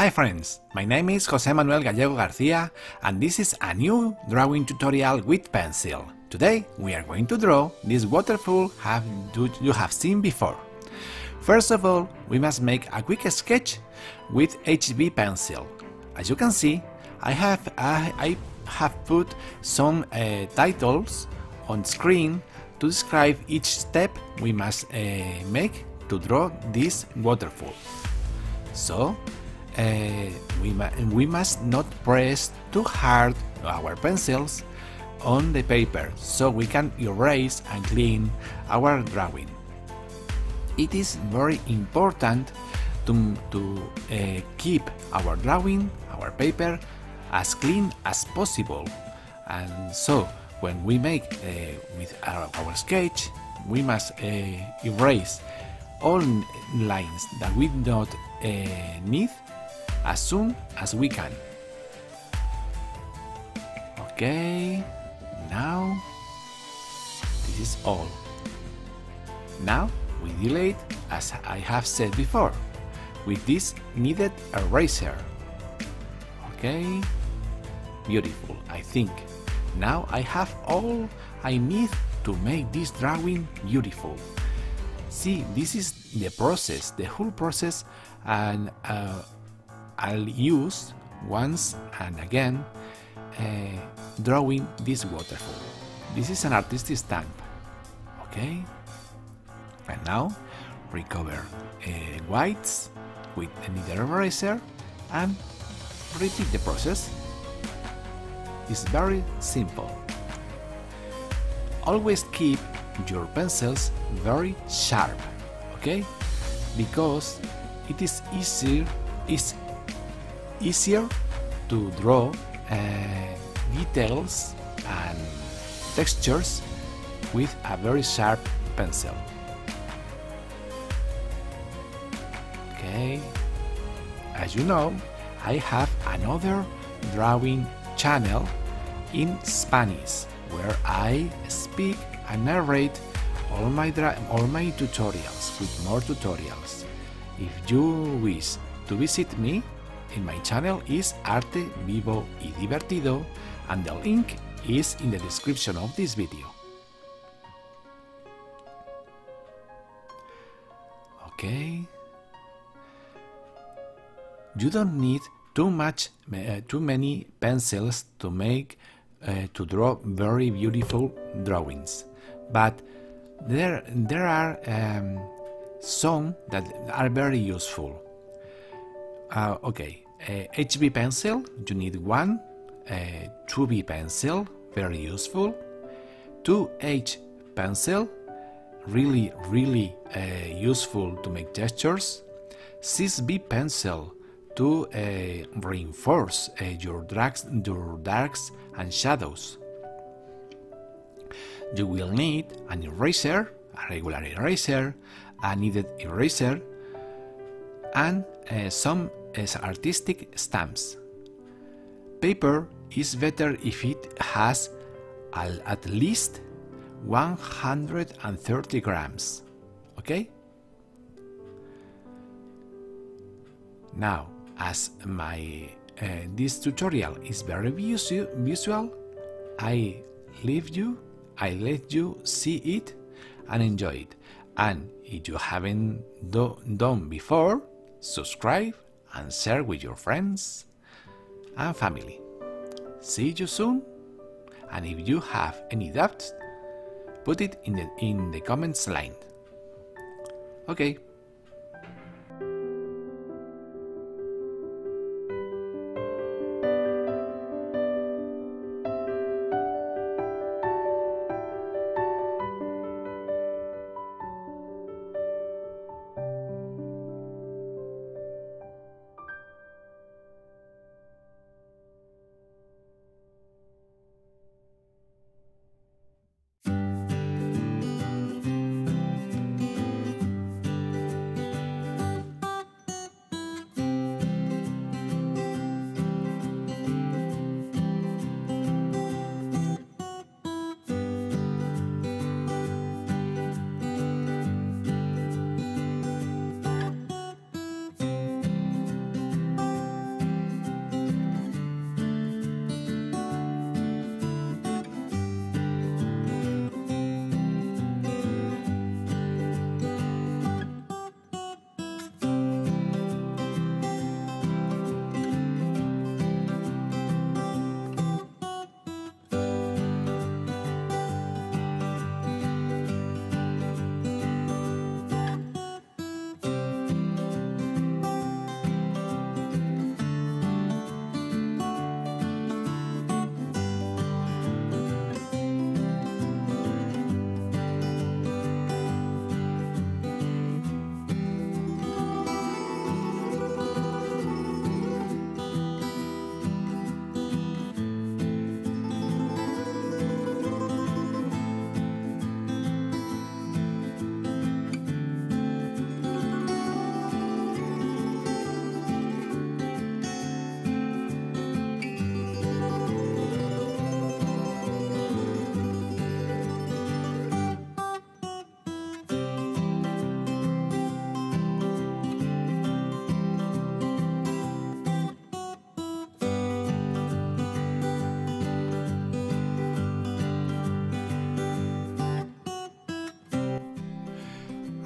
Hi friends, my name is José Manuel Gallego García and this is a new drawing tutorial with pencil. Today we are going to draw this waterfall you have seen before. First of all, we must make a quick sketch with HB pencil. As you can see, I have put some titles on screen to describe each step we must make to draw this waterfall. So we must not press too hard our pencils on the paper so we can erase and clean our drawing. It is very important to keep our drawing, our paper, as clean as possible, and so when we make with our sketch, we must erase all lines that we don't need as soon as we can. Okay, now this is all. Now we delete, as I have said before, with this needed eraser. Okay, beautiful, I think. Now I have all I need to make this drawing beautiful. See, this is the process, the whole process, and I'll use once and again drawing this waterfall. This is an artistic stamp, okay? And now recover whites with a needle eraser and repeat the process. It's very simple. Always keep your pencils very sharp, okay? Because it is easier to draw details and textures with a very sharp pencil. Okay, as you know, I have another drawing channel in Spanish where I speak and narrate all my tutorials with more tutorials. If you wish to visit me, in my channel is Arte Vivo y Divertido, and the link is in the description of this video. Okay. You don't need too many pencils to draw very beautiful drawings, but there are some that are very useful. Okay, HB pencil, you need one, 2B pencil, very useful, 2H pencil, really useful to make gestures, 6B pencil to reinforce your darks and shadows. You will need an eraser, a regular eraser, a kneaded eraser, and some artistic stamps. Paper is better if it has at least 130 grams. Okay? Now, as this tutorial is very visual, I let you see it and enjoy it. And if you haven't done before, subscribe and share with your friends and family. See you soon, and if you have any doubts, put it in the comments line. Okay.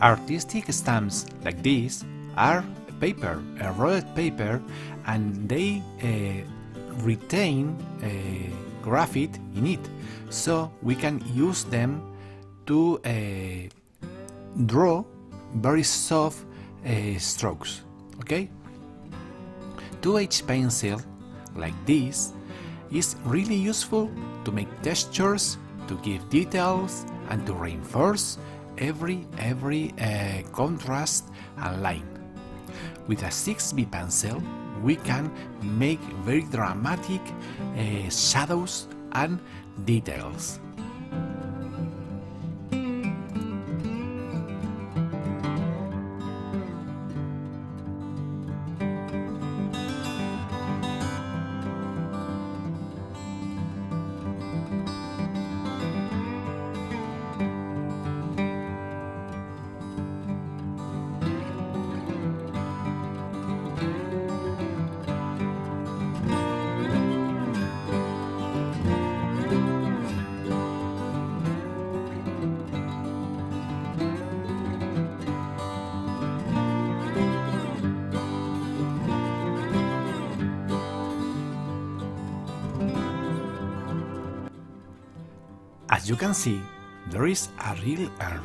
Artistic stamps like this are paper, a rolled paper, and they retain graphite in it, so we can use them to draw very soft strokes. Okay? 2H pencil like this is really useful to make textures, to give details, and to reinforce every contrast and line. With a 6B pencil, we can make very dramatic shadows and details. As you can see, there is a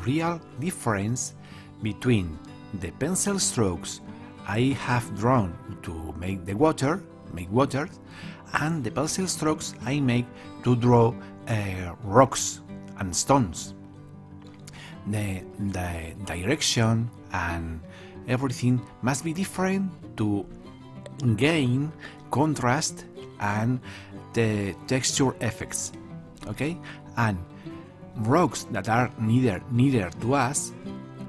real difference between the pencil strokes I have drawn to make water, and the pencil strokes I make to draw rocks and stones. The direction and everything must be different to gain contrast and the texture effects. Okay? And rocks that are nearer to us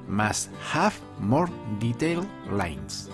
must have more detailed lines.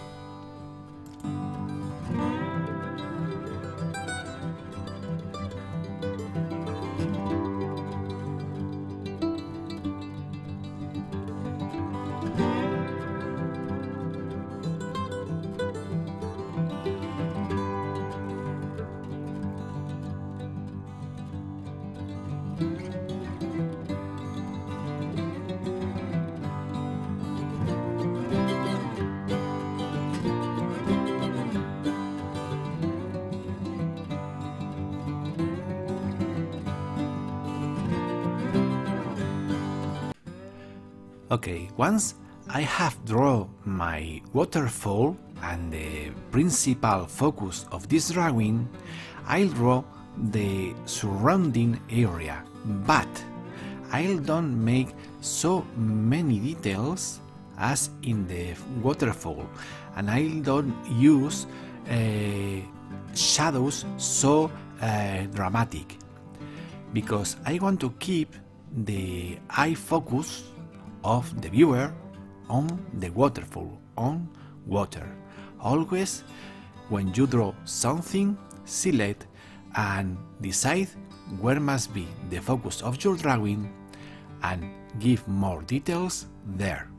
Okay, once I have drawn my waterfall and the principal focus of this drawing, I'll draw the surrounding area, but I don't make so many details as in the waterfall, and I don't use shadows so dramatic, because I want to keep the eye focus of the viewer on the waterfall, on water. Always, when you draw something, select and decide where must be the focus of your drawing and give more details there.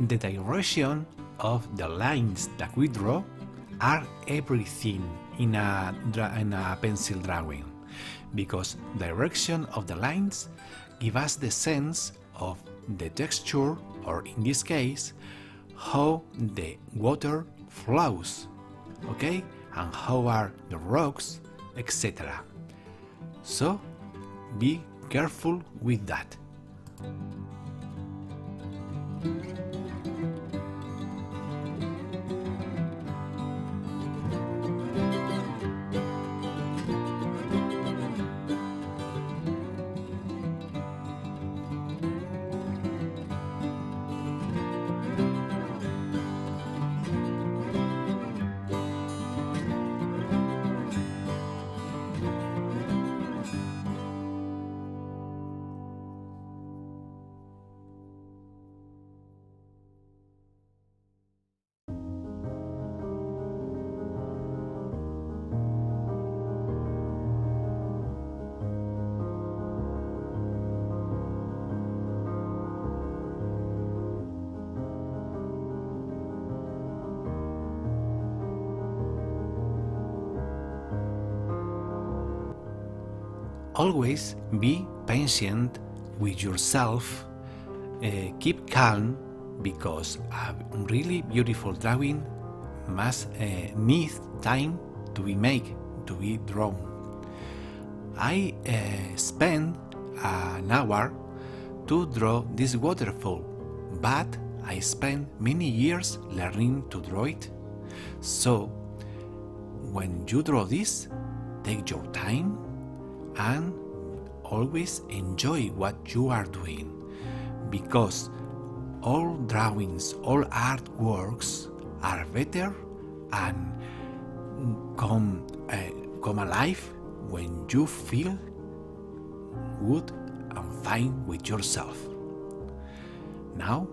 The direction of the lines that we draw are everything in a pencil drawing, because direction of the lines give us the sense of the texture, or in this case, how the water flows, okay, and how are the rocks, etc. So be careful with that. Always be patient with yourself, keep calm, because a really beautiful drawing must need time to be made, to be drawn. I spent an hour to draw this waterfall, but I spent many years learning to draw it. So when you draw this, take your time and always enjoy what you are doing, because all drawings, all artworks are better and come alive when you feel good and fine with yourself. Now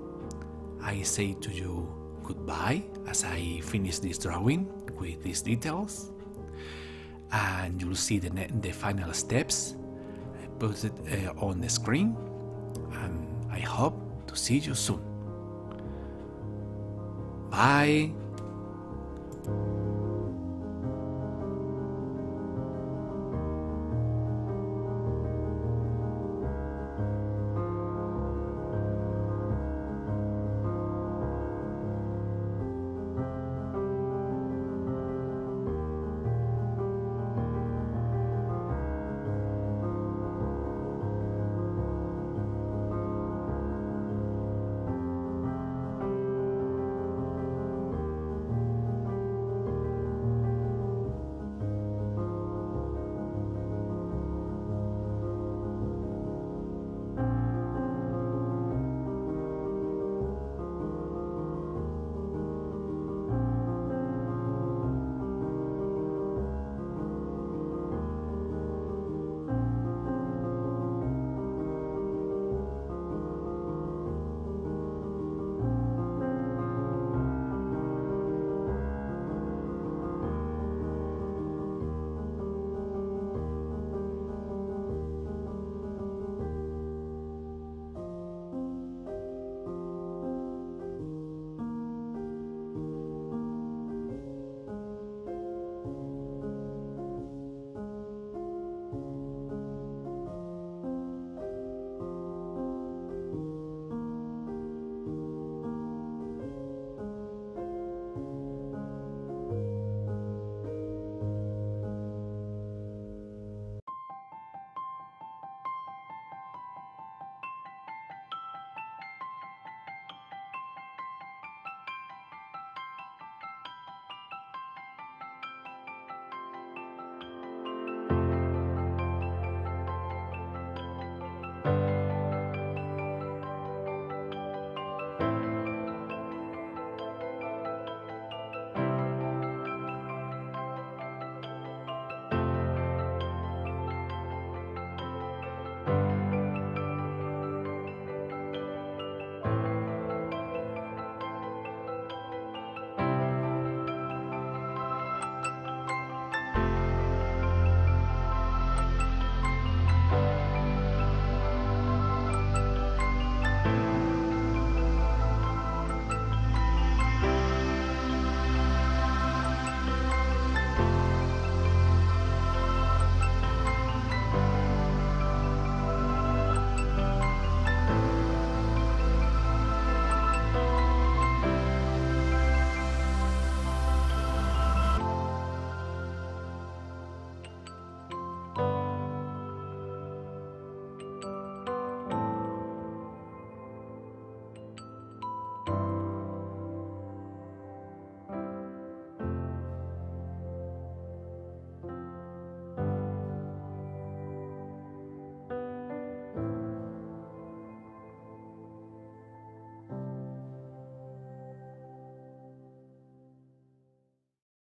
I say to you goodbye as I finish this drawing with these details, and you'll see the final steps. I put it on the screen, and I hope to see you soon. Bye.